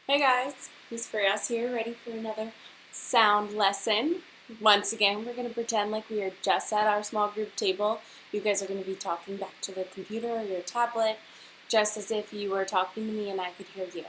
Hey guys, Miss Frias here, ready for another sound lesson. Once again, we're going to pretend like we are just at our small group table. You guys are going to be talking back to the computer or your tablet, just as if you were talking to me and I could hear you.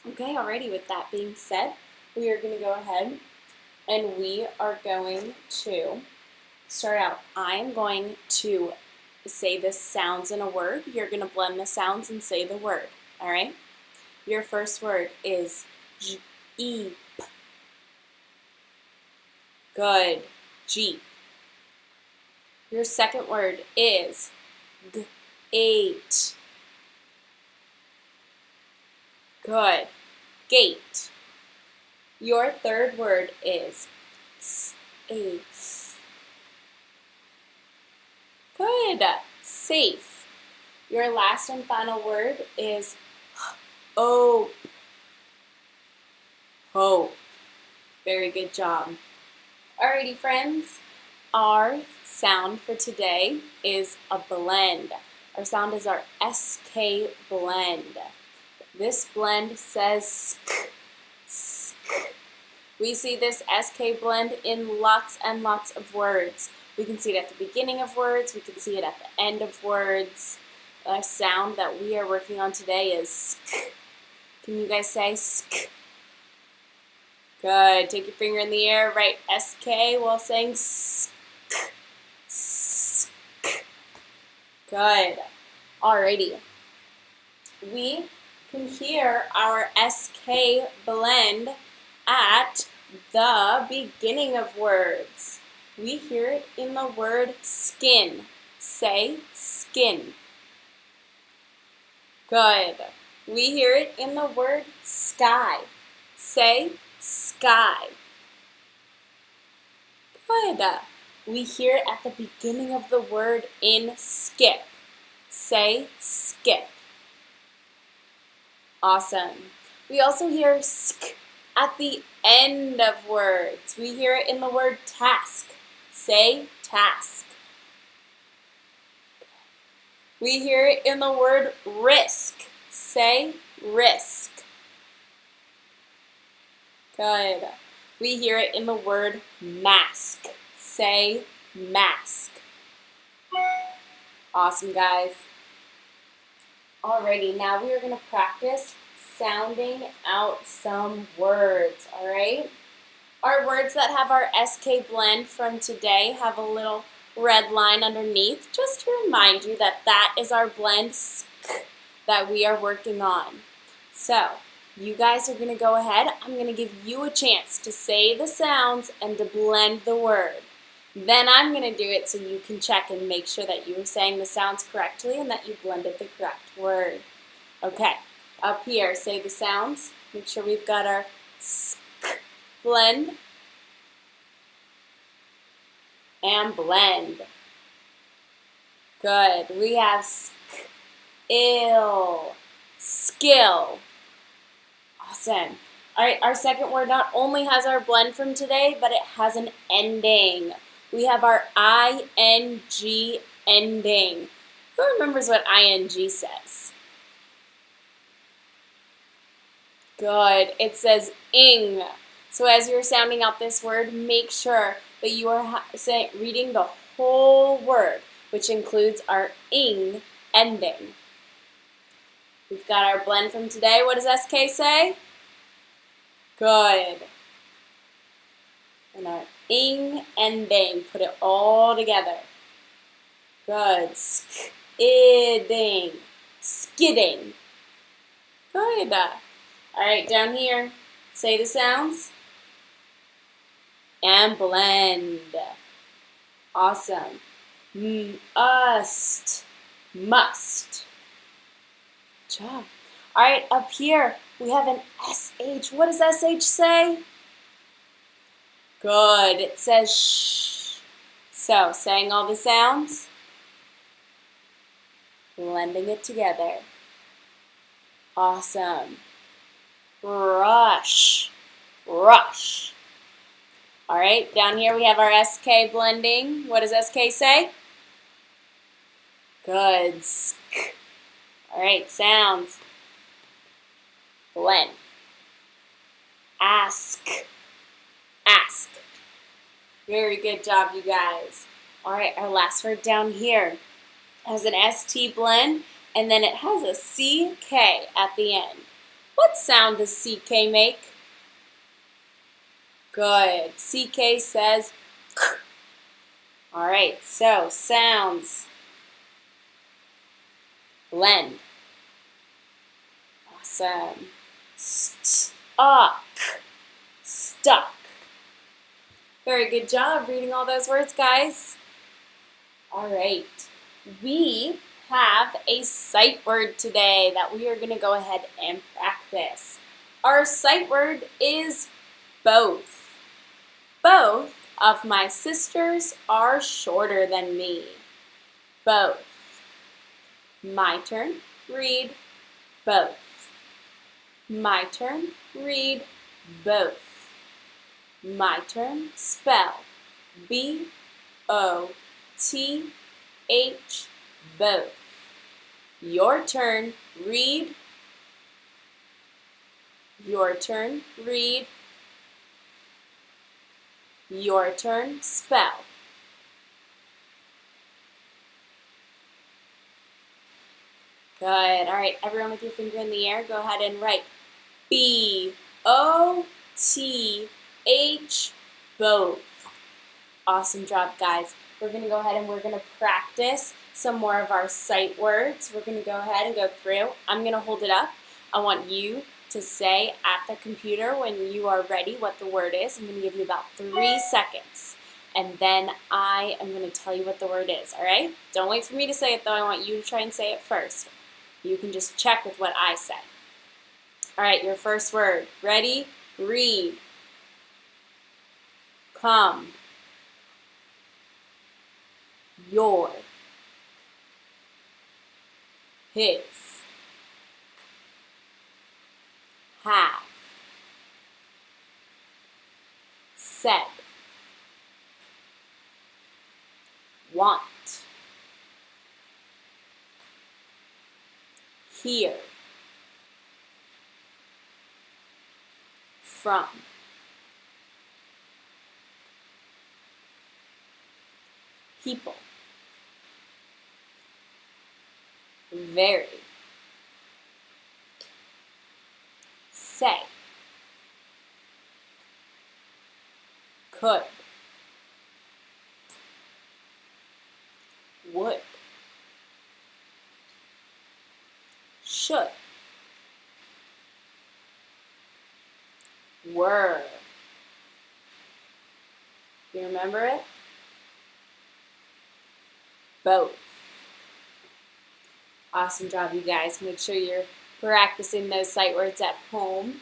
Okay, alrighty, with that being said, we are going to go ahead and we are going to start out. I am going to say the sounds in a word. You're going to blend the sounds and say the word, alright? Your first word is Jeep. Good. Jeep. Your second word is gate. Good. Gate. Your third word is safe. Good. Safe. Your last and final word is hope. Hope. Very good job. Alrighty, friends. Our sound for today is a blend. Our sound is our SK blend. This blend says sk, sk. We see this SK blend in lots and lots of words. We can see it at the beginning of words. We can see it at the end of words. The sound that we are working on today is sk. Can you guys say sk? Good. Take your finger in the air, write SK while saying sk. Sk. Good. Alrighty. We can hear our SK blend at the beginning of words. We hear it in the word skin. Say skin. Good. We hear it in the word sky. Say sky. Good. We hear it at the beginning of the word in skip. Say skip. Awesome. We also hear sk at the end of words. We hear it in the word task. Say task. We hear it in the word risk. Say risk. Good. We hear it in the word mask. Say mask. Awesome, guys. Alrighty, now we are going to practice sounding out some words, alright? Our words that have our SK blend from today have a little red line underneath, just to remind you that that is our blend sk that we are working on. So, you guys are going to go ahead. I'm going to give you a chance to say the sounds and to blend the word. Then I'm going to do it so you can check and make sure that you are saying the sounds correctly and that you blended the correct word. Okay, up here, say the sounds. Make sure we've got our sk blend and blend. Good. We have sk, ill, skill. Awesome. All right, our second word not only has our blend from today, but it has an ending. We have our ing ending. Who remembers what ing says? Good. It says ing. So as you're sounding out this word, make sure that you are reading the whole word, which includes our ing ending. We've got our blend from today. What does SK say? Good. And our ing ending. Put it all together. Good. Skidding. Skidding. Good. All right, down here, say the sounds and blend. Awesome. Must. Must. Good job. All right, up here, we have an SH. What does SH say? Good. It says shh. So, saying all the sounds, blending it together. Awesome. Rush. Rush. All right, down here we have our SK blending. What does SK say? Good. Sk. All right, sounds. Blend. Ask. Ask. Very good job, you guys. All right, our last word down here has an ST blend, and then it has a CK at the end. What sound does CK make? Good. CK says K. All right, so sounds. Blend. Awesome. Stuck. Stuck. Very good job reading all those words, guys. All right. We have a sight word today that we are going to go ahead and practice. Our sight word is both. Both of my sisters are shorter than me. Both. My turn. Read both. My turn. Read both. My turn. Spell. B-O-T-H. Both. Your turn. Read. Your turn. Read. Your turn. Spell. Good. All right, everyone with your finger in the air, go ahead and write B-O-T-H, both. Awesome job, guys. We're going to go ahead and we're going to practice some more of our sight words. We're going to go ahead and go through. I'm going to hold it up. I want you to say at the computer when you are ready what the word is. I'm going to give you about 3 seconds. And then I am going to tell you what the word is, all right? Don't wait for me to say it, though. I want you to try and say it first. You can just check with what I say. All right, your first word. Ready? Read. Come. Your. His. Have. Said. Want. Hear. From. People. Very. Say. Could. Would. Should. Were. You remember it? Both. Awesome job, you guys. Make sure you're practicing those sight words at home.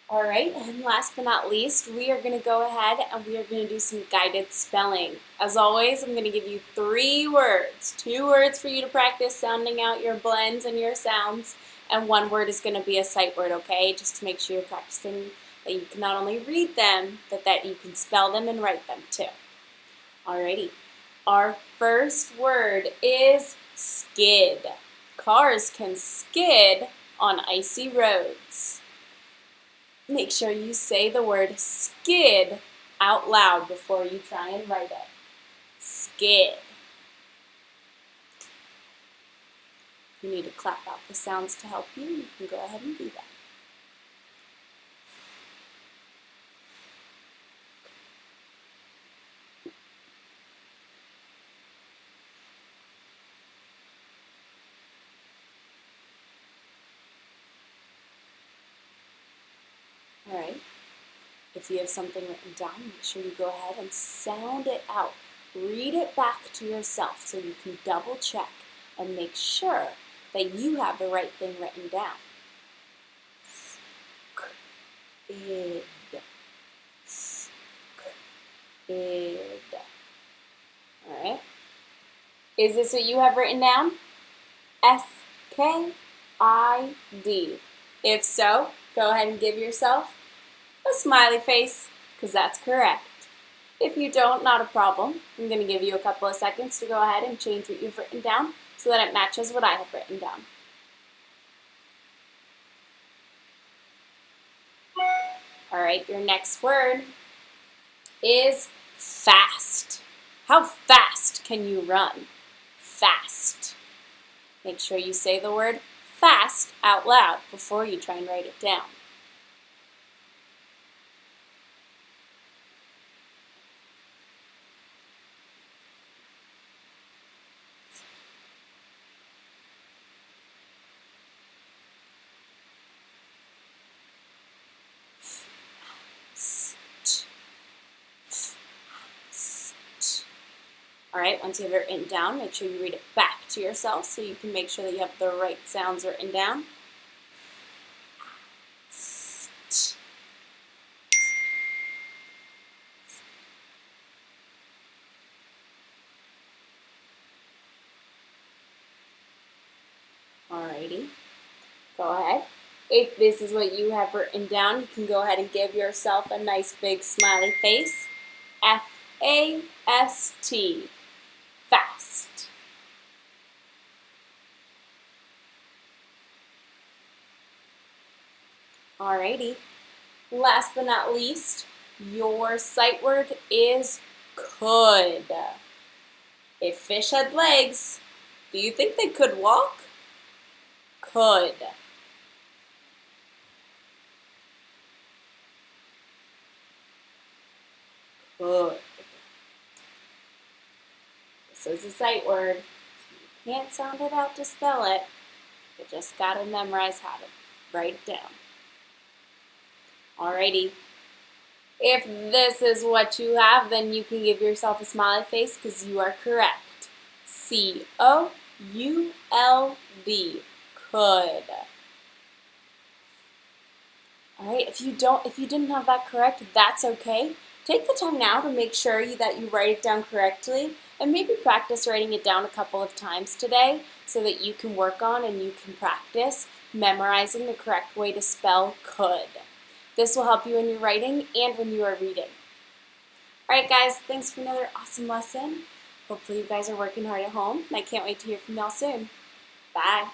All right, and last but not least, we are going to go ahead and we are going to do some guided spelling. As always, I'm going to give you 3 words. 2 words for you to practice sounding out your blends and your sounds, and 1 word is going to be a sight word, okay? Just to make sure you're practicing that you can not only read them, but that you can spell them and write them too. Alrighty, our first word is skid. Cars can skid on icy roads. Make sure you say the word skid out loud before you try and write it. Skid. If you need to clap out the sounds to help you, you can go ahead and do that. All right, if you have something written down, make sure you go ahead and sound it out. Read it back to yourself so you can double check and make sure that you have the right thing written down. Skid. Skid. All right. Is this what you have written down? S-K-I-D. If so, go ahead and give yourself a smiley face, because that's correct. If you don't, not a problem. I'm going to give you a couple of seconds to go ahead and change what you've written down so that it matches what I have written down. All right, your next word is fast. How fast can you run? Fast. Make sure you say the word fast out loud before you try and write it down. All right, once you have it written down, make sure you read it back to yourself so you can make sure that you have the right sounds written down. Alrighty, go ahead. If this is what you have written down, you can go ahead and give yourself a nice big smiley face. F-A-S-T, fast. Alrighty, last but not least, your sight word is could. If fish had legs, do you think they could walk? Could. Could. This is a sight word. You can't sound it out to spell it. You just gotta memorize how to write it down. Alrighty. If this is what you have, then you can give yourself a smiley face because you are correct. C-O-U-L-D. Could. Alright, if you didn't have that correct, that's okay. Take the time now to make sure that you write it down correctly and maybe practice writing it down a couple of times today so that you can work on and you can practice memorizing the correct way to spell could. This will help you in your writing and when you are reading. Alright guys, thanks for another awesome lesson. Hopefully you guys are working hard at home and I can't wait to hear from y'all soon. Bye.